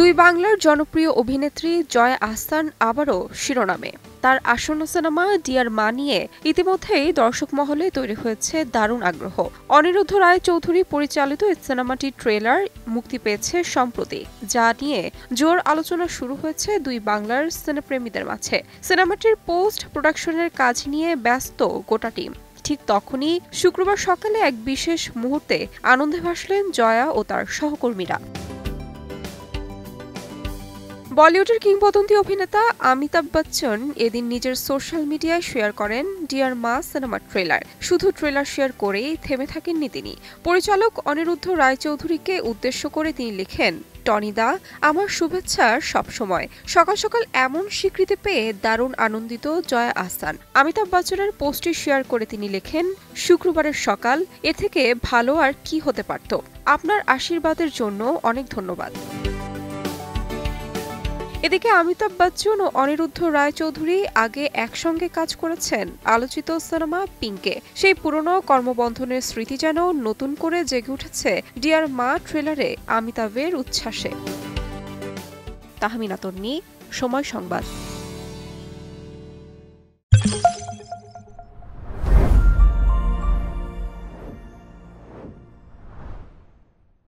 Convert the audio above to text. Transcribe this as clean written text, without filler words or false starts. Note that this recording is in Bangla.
দুই বাংলার জনপ্রিয় অভিনেত্রী জয়া আহসান আবারও শিরোনামে। তার আসন্ন সিনেমা ডিয়ার মা নিয়ে ইতিমধ্যেই দর্শক মহলে তৈরি হয়েছে দারুণ আগ্রহ। অনিরুদ্ধ রায় চৌধুরী পরিচালিত এই সিনেমাটির ট্রেলার মুক্তি পেয়েছে সম্প্রতি, যা নিয়ে জোর আলোচনা শুরু হয়েছে দুই বাংলার সিনেপ্রেমীদের মাঝে। সিনেমাটির পোস্ট প্রোডাকশনের কাজ নিয়ে ব্যস্ত গোটা টিম। ঠিক তখনই শুক্রবার সকালে এক বিশেষ মুহূর্তে আনন্দে ভাসলেন জয়া ও তার সহকর্মীরা। বলিউডের কিংবদন্তি অভিনেতা অমিতাভ বচ্চন এদিন নিজের সোশ্যাল মিডিয়ায় শেয়ার করেন ডিয়ার মা সিনেমার ট্রেলার। শুধু ট্রেলার শেয়ার করেই থেমে থাকেননি তিনি। পরিচালক অনিরুদ্ধ রায়চৌধুরীকে উদ্দেশ্য করে তিনি লিখেন, টনিদা, আমার শুভেচ্ছা সবসময়। সকাল সকাল এমন স্বীকৃতি পেয়ে দারুণ আনন্দিত জয়া আহসান। অমিতাভ বচ্চনের পোস্টটি শেয়ার করে তিনি লেখেন, শুক্রবারের সকাল, এ থেকে ভালো আর কি হতে পারত। আপনার আশীর্বাদের জন্য অনেক ধন্যবাদ। এদিকে অমিতাভ বচ্চন ও অনিরুদ্ধ রায়চৌধুরী আগে একসঙ্গে কাজ করেছেন আলোচিত সিনেমা পিঙ্কে। সেই পুরনো কর্মবন্ধনের স্মৃতি যেন নতুন করে জেগে উঠেছে ডিয়ার মা ট্রেলারে অমিতাভের উচ্ছ্বাসে। তাহমিনা তন্নি, সময় সংবাদ।